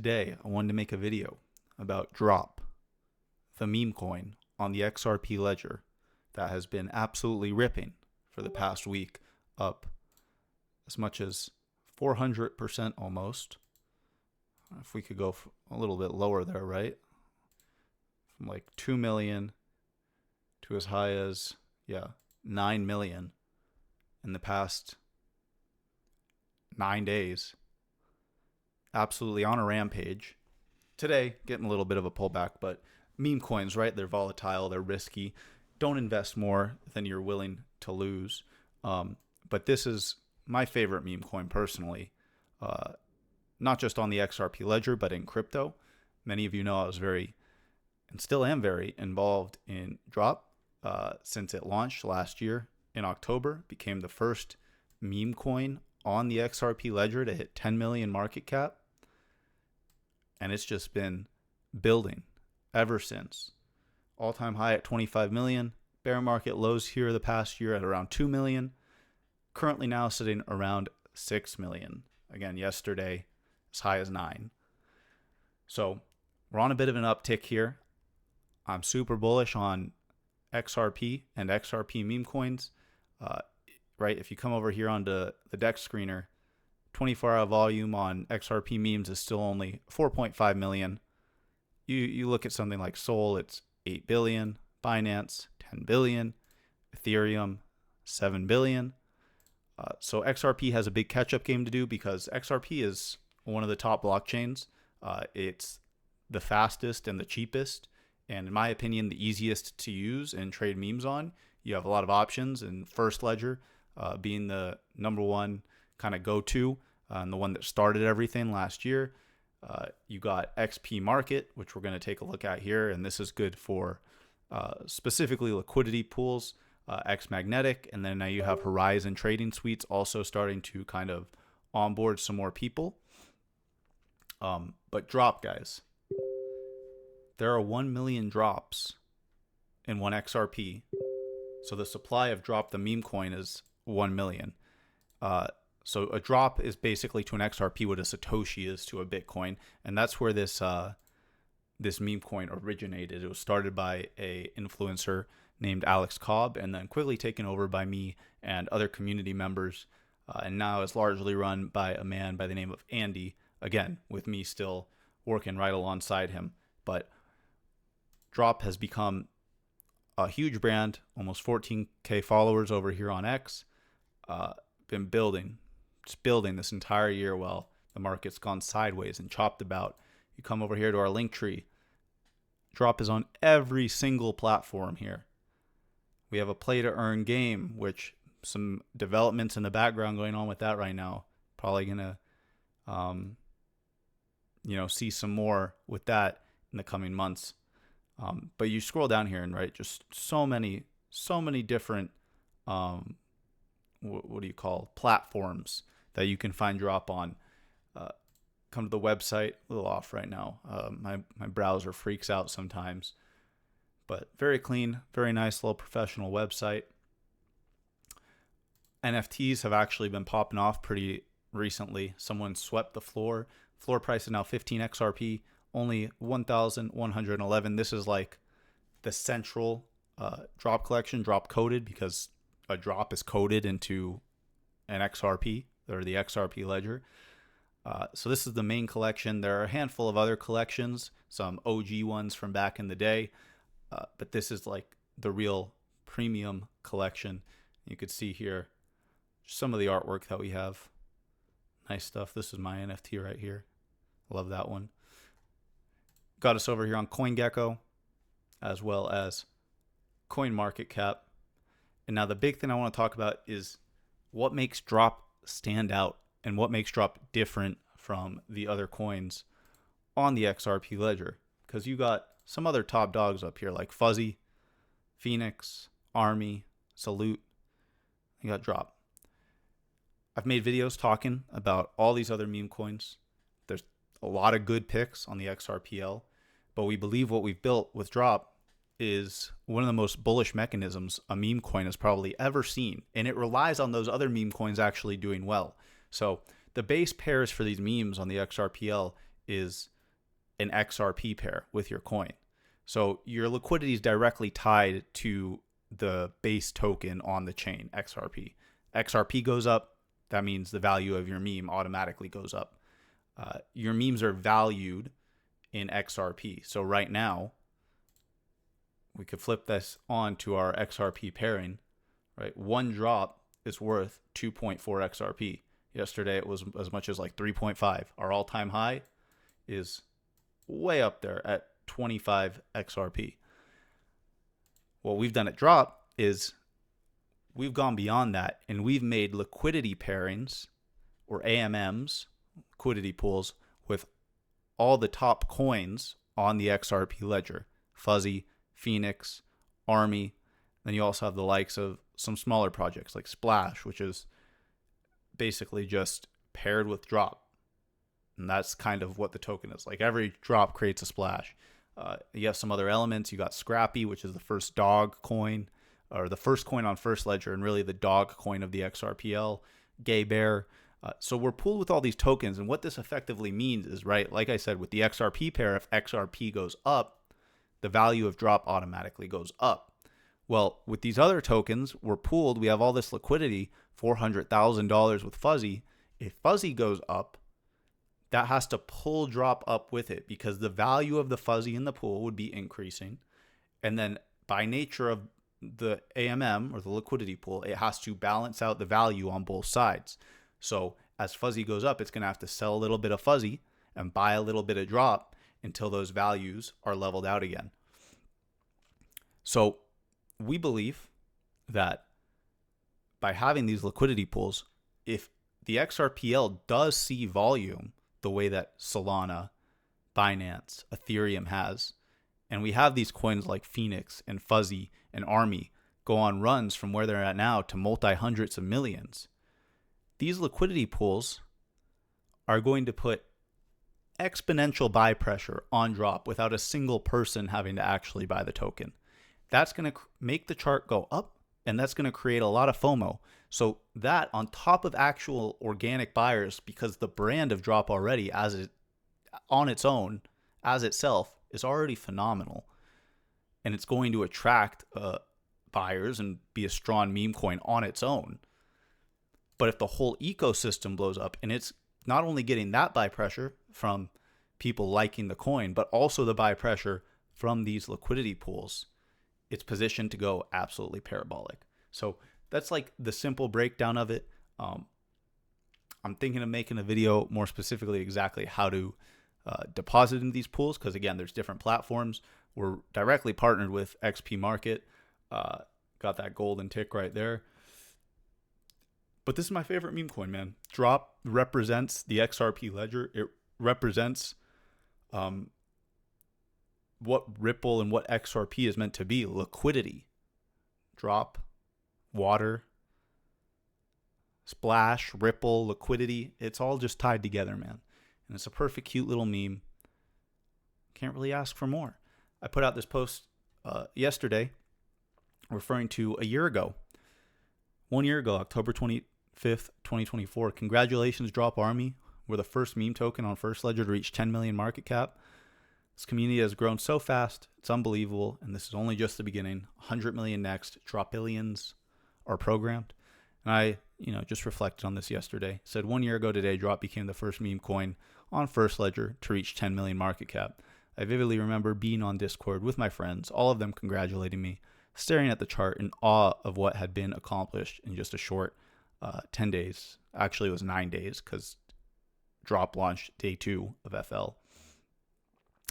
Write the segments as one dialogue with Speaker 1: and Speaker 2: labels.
Speaker 1: Today, I wanted to make a video about Drop, the meme coin on the XRP ledger that has been absolutely ripping for the past week, up as much as 400% almost. If we could go a little bit lower there, right? From like 2 million to as high as, 9 million in the past 9 days. Absolutely on a rampage. Today, getting a little bit of a pullback, but meme coins, right? They're volatile, they're risky. Don't invest more than you're willing to lose. But this is my favorite meme coin personally, not just on the XRP ledger, but in crypto. Many of you know I was very, and still am very, involved in Drop since it launched last year in October. Became the first meme coin on the XRP ledger to hit 10 million market cap. And it's just been building ever since. All-time high at 25 million. Bear market lows here the past year at around 2 million. Currently now sitting around 6 million. Again, yesterday as high as 9. So we're on a bit of an uptick here. I'm super bullish on XRP and XRP meme coins. Right, if you come over here onto the DEX screener, 24-hour volume on XRP memes is still only 4.5 million. You look at something like Sol, it's 8 billion. Binance, 10 billion. Ethereum, 7 billion. So XRP has a big catch-up game to do because XRP is one of the top blockchains. It's the fastest and the cheapest, and in my opinion, the easiest to use and trade memes on. You have a lot of options, and First Ledger being the number one kind of go-to and the one that started everything last year. You got XP Market, which we're going to take a look at here, and this is good for specifically liquidity pools, X Magnetic, and then now you have Horizon Trading Suites also starting to kind of onboard some more people. But Drop, guys, there are 1 million drops in one XRP. So the supply of Drop the meme coin is 1 million. So a drop is basically to an XRP what a Satoshi is to a Bitcoin, and that's where this meme coin originated. It was started by a influencer named Alex Cobb, and then quickly taken over by me and other community members, and now is largely run by a man by the name of Andy. Again, with me still working right alongside him, but Drop has become a huge brand, almost 14K followers over here on X. Been building this entire year while the market's gone sideways and chopped about. You come over here to our link tree. Drop is on every single platform here. We have a play to earn game, which some developments in the background going on with that right now. Probably gonna, see some more with that in the coming months. But you scroll down here and just so many different what do you call platforms that you can find Drop on. Come to the website. A little off right now. My browser freaks out sometimes, but very clean, very nice little professional website. NFTs have actually been popping off pretty recently. Someone swept the floor. Floor price is now 15 XRP, only 1,111. This is like the central Drop collection, Drop coded, because a Drop is coded into an XRP or the XRP ledger. So this is the main collection. There are a handful of other collections, some OG ones from back in the day, but this is like the real premium collection. You could see here some of the artwork that we have. Nice stuff. This is my NFT right here. Love that one. Got us over here on CoinGecko as well as CoinMarketCap. And now the big thing I want to talk about is what makes Drop stand out and what makes Drop different from the other coins on the XRP ledger. Because you got some other top dogs up here like Fuzzy, Phoenix, Army, Salute. You got Drop. I've made videos talking about all these other meme coins. There's a lot of good picks on the XRPL, but we believe what we've built with Drop is one of the most bullish mechanisms a meme coin has probably ever seen, and it relies on those other meme coins actually doing well. So the base pairs for these memes on the XRPL is an XRP pair with your coin. So your liquidity is directly tied to the base token on the chain, XRP. XRP goes up, that means the value of your meme automatically goes up. Your memes are valued in XRP. So right now, we could flip this on to our XRP pairing, right? One drop is worth 2.4 XRP. Yesterday, it was as much as like 3.5. Our all-time high is way up there at 25 XRP. What we've done at Drop is we've gone beyond that, and we've made liquidity pairings, or AMMs, liquidity pools, with all the top coins on the XRP ledger. Fuzzy, Phoenix, Army. Then you also have the likes of some smaller projects like Splash, which is basically just paired with Drop. And that's kind of what the token is. Like every drop creates a splash. You have some other elements. You got Scrappy, which is the first dog coin, or the first coin on First Ledger, and really the dog coin of the XRPL. Gay Bear. So we're pooled with all these tokens. And what this effectively means is, right, like I said, with the XRP pair, if XRP goes up, the value of Drop automatically goes up. Well, with these other tokens, we're pooled. We have all this liquidity, $400,000 with Fuzzy. If Fuzzy goes up, that has to pull Drop up with it because the value of the Fuzzy in the pool would be increasing. And then by nature of the AMM, or the liquidity pool, it has to balance out the value on both sides. So as Fuzzy goes up, it's going to have to sell a little bit of Fuzzy and buy a little bit of Drop until those values are leveled out again. So we believe that by having these liquidity pools, if the XRPL does see volume the way that Solana, Binance, Ethereum has, and we have these coins like Phoenix and Fuzzy and Army go on runs from where they're at now to multi-hundreds of millions, these liquidity pools are going to put exponential buy pressure on Drop without a single person having to actually buy the token. That's going to make the chart go up, and that's going to create a lot of FOMO. So that, on top of actual organic buyers, because the brand of Drop already on its own, as itself, is already phenomenal. And it's going to attract buyers and be a strong meme coin on its own. But if the whole ecosystem blows up, and it's not only getting that buy pressure from people liking the coin, but also the buy pressure from these liquidity pools, it's positioned to go absolutely parabolic. So that's like the simple breakdown of it. I'm thinking of making a video more specifically exactly how to deposit in these pools, because again, there's different platforms. We're directly partnered with XP Market. Got that golden tick right there. But this is my favorite meme coin, man. Drop represents the XRP ledger. It represents what Ripple and what XRP is meant to be: liquidity. Drop, water, Splash, Ripple, liquidity. It's all just tied together, man. And it's a perfect, cute little meme. Can't really ask for more. I put out this post yesterday referring to a year ago. 1 year ago, October 25th, 2024. Congratulations, Drop Army. We're the first meme token on First Ledger to reach 10 million market cap. This community has grown so fast. It's unbelievable. And this is only just the beginning. 100 million next. Drobillions are programmed. And I, just reflected on this yesterday. Said 1 year ago today, Drop became the first meme coin on First Ledger to reach 10 million market cap. I vividly remember being on Discord with my friends, all of them congratulating me, staring at the chart in awe of what had been accomplished in just a short 10 days. Actually, it was 9 days because Drop launched day 2 of FL.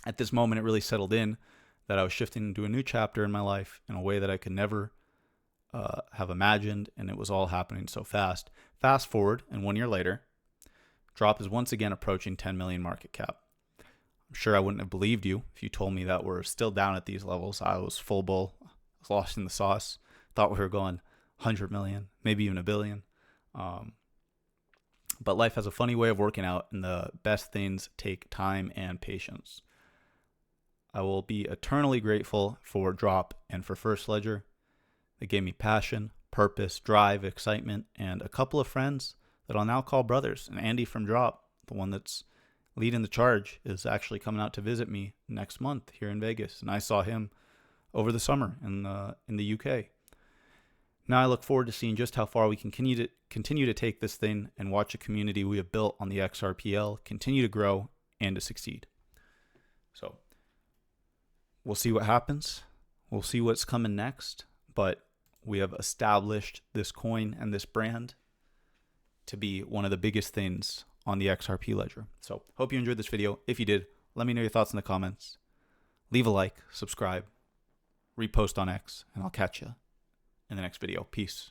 Speaker 1: At this moment, it really settled in that I was shifting into a new chapter in my life in a way that I could never have imagined, and it was all happening so fast. Fast forward, and 1 year later, Drop is once again approaching 10 million market cap. I'm sure I wouldn't have believed you if you told me that we're still down at these levels. I was full bull. I was lost in the sauce. Thought we were going 100 million, maybe even a billion. But life has a funny way of working out, and the best things take time and patience. I will be eternally grateful for Drop and for First Ledger. They gave me passion, purpose, drive, excitement, and a couple of friends that I'll now call brothers. And Andy from Drop, the one that's leading the charge, is actually coming out to visit me next month here in Vegas, and I saw him over the summer in the UK. Now I look forward to seeing just how far we can continue to take this thing and watch a community we have built on the XRPL continue to grow and to succeed. So we'll see what happens. We'll see what's coming next, but we have established this coin and this brand to be one of the biggest things on the XRP ledger. So hope you enjoyed this video. If you did, let me know your thoughts in the comments. Leave a like, subscribe, repost on X, and I'll catch you in the next video. Peace.